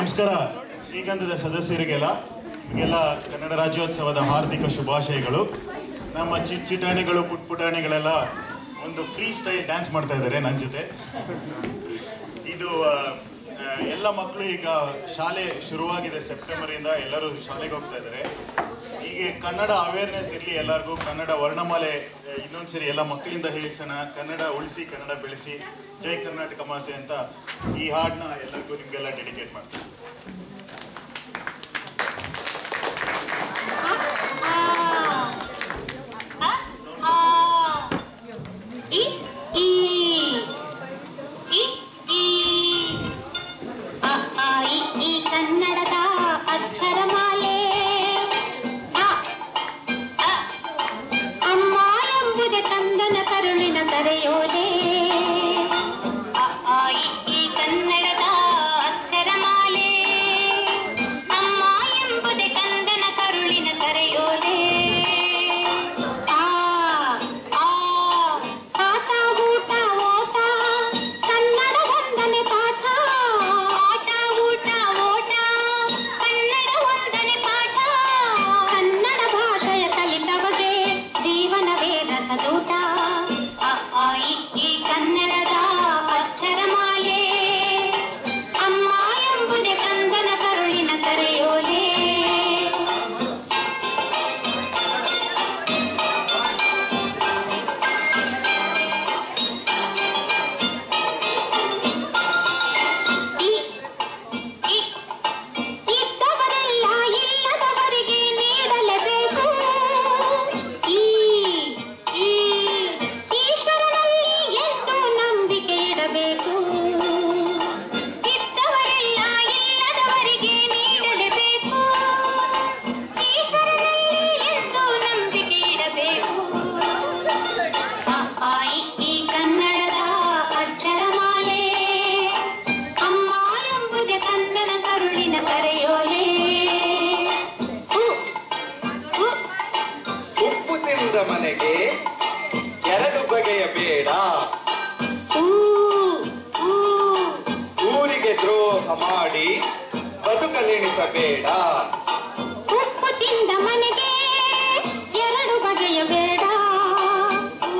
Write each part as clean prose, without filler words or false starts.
ನಮಸ್ಕಾರ. ಶ್ರೀಗಂಧದ ಸದಸ್ಯರಿಗೆಲ್ಲ ಕನ್ನಡ ರಾಜ್ಯೋತ್ಸವದ ಹಾರ್ದಿಕ ಶುಭಾಶಯಗಳು. ನಮ್ಮ ಚಿಟಾಣಿಗಳು ಪುಟಾಣಿಗಳೆಲ್ಲ ಒಂದು ಫ್ರೀ ಸ್ಟೈಲ್ ಡ್ಯಾನ್ಸ್ ಮಾಡ್ತಾ ಇದ್ದಾರೆ ನನ್ನ ಜೊತೆ. ಇದು ಎಲ್ಲ ಮಕ್ಕಳು ಈಗ ಶಾಲೆ ಶುರುವಾಗಿದೆ, ಸೆಪ್ಟೆಂಬರಿಂದ ಎಲ್ಲರೂ ಶಾಲೆಗೆ ಹೋಗ್ತಾ ಇದ್ದಾರೆ. ಈಗ ಕನ್ನಡ ಅವೇರ್ನೆಸ್ ಇರಲಿ ಎಲ್ಲರಿಗೂ. ಕನ್ನಡ ವರ್ಣಮಾಲೆ ಇನ್ನೊಂದ್ಸರಿ ಎಲ್ಲ ಮಕ್ಕಳಿಂದ ಹೇಳಿಸೋಣ. ಕನ್ನಡ ಉಳಿಸಿ, ಕನ್ನಡ ಬೆಳೆಸಿ, ಜೈ ಕರ್ನಾಟಕ ಮಾತೆ ಅಂತ ಈ ಹಾಡನ್ನ ಎಲ್ಲರಿಗೂ ನಿಮಗೆಲ್ಲ ಡೆಡಿಕೇಟ್ ಮಾಡ್ತೀನಿ. ಕನ್ನಡದ ಅಕ್ಷರಮಾಲೆ ಅಮ್ಮ ಎಂಬುದೇ ಕಂದನ ಕರುಳಿನ ಕರೆಯೋಲೆ. ಈ ಕನ್ನಡದ ಅಕ್ಷರಮಾಲೆ ಅಮ್ಮ ಎಂಬುದೇ ಕಂದನ ಕರುಳಿನ ಕರೆಯೋಲೆ. ಆಟ ಊಟ ಓಟ ಕನ್ನಡ ವಂದನೆ ಪಾಠ. ಆಟ ಊಟ ಓಟ ಕನ್ನಡ ವಂದನೆ ಪಾಠ. ಕನ್ನಡ ಭಾಷೆಯ ಕಲಿತವಗೆ ಜೀವನವೇ ರಸದೂಟ. ಈ ಕನ್ನಡದ ಅಕ್ಷರಮಾಲೆ ಅಮ್ಮ ಎಂಬುದೇ ಕಂದನ ಕರುಳಿನ ಕರೆಯೋಲೆ. ಇದ್ದವರೆಲ್ಲ ಇಲ್ಲದವರಿಗೆ ನೀಡಲೇಬೇಕು. ಈಶ್ವರನಲ್ಲಿ ಎಷ್ಟು ನಂಬಿಕೆ ಇಡಬೇಕು. ಇದ್ದವರೆಲ್ಲ ಇಲ್ಲದವರಿಗೆ ನೀಡಲೇಬೇಕು. ಈಶ್ವರನಲ್ಲಿ ಎಷ್ಟು ನಂಬಿಕೆ ಇಡಬೇಕು. ಈ ಕನ್ನಡದ ಅಕ್ಷರಮಾಲೆ ಅಮ್ಮ ಎಂಬುದೇ ಕಂದನ ಕರುಳಿನ ಕರೆಯೋಲೆ. ಉಪ್ಪು ತಿಂದ ಮನೆಗೆ ಎರಡು ಬಗೆಯ ಬೇಡ. ಊರಿಗೆ ದ್ರೋಹ ಮಾಡಿ ಬದುಕಲೆಣಿಸಬೇಡ. ಉಪ್ಪು ತಿಂದ ಮನೆಗೆ ಎರಡು ಬಗೆಯ ಬೇಡ.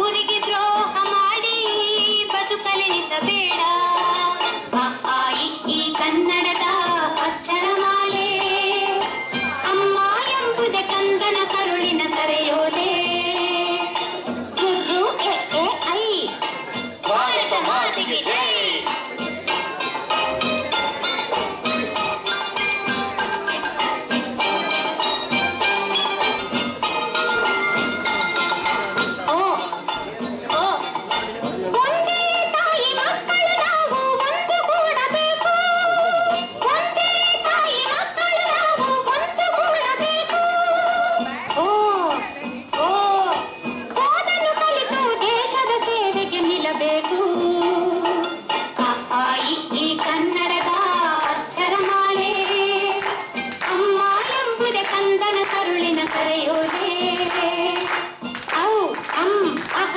ಊರಿಗೆ ದ್ರೋಹ ಮಾಡಿ ಬದುಕಲೆಣಿಸಬೇಡ. ಈ ಕನ್ನಡದ ಅಕ್ಷರಮಾಲೆ ಅಮ್ಮ ಎಂಬುದೇ ಕಂದನ ಕರುಳಿನ ಕರೆಯೋಲೆ. ಐ ಭಾರತ ಮಾತೆಗೆ ಜೈ. ಒಂದೇ ತಾಯಿ ಮಕ್ಕಳು ನಾವು ಒಂದುಗೂಡಬೇಕು. ಒಂದೇ ತಾಯಿ ಮಕ್ಕಳು ನಾವು ಒಂದುಗೂಡಬೇಕು. ಓದನ್ನು ಕಲಿತು ದೇಶದ ಸೇವೆಗೆ ನಿಲ್ಲಬೇಕು. ಈ ಕನ್ನಡದ ಅಕ್ಷರಮಾಲೆ ಅಮ್ಮ ಎಂಬುದೇ ಕಂದನ ಕರುಳಿನ ಕರೆಯೋಲೆ. ಔ ಅಂ ಅಹ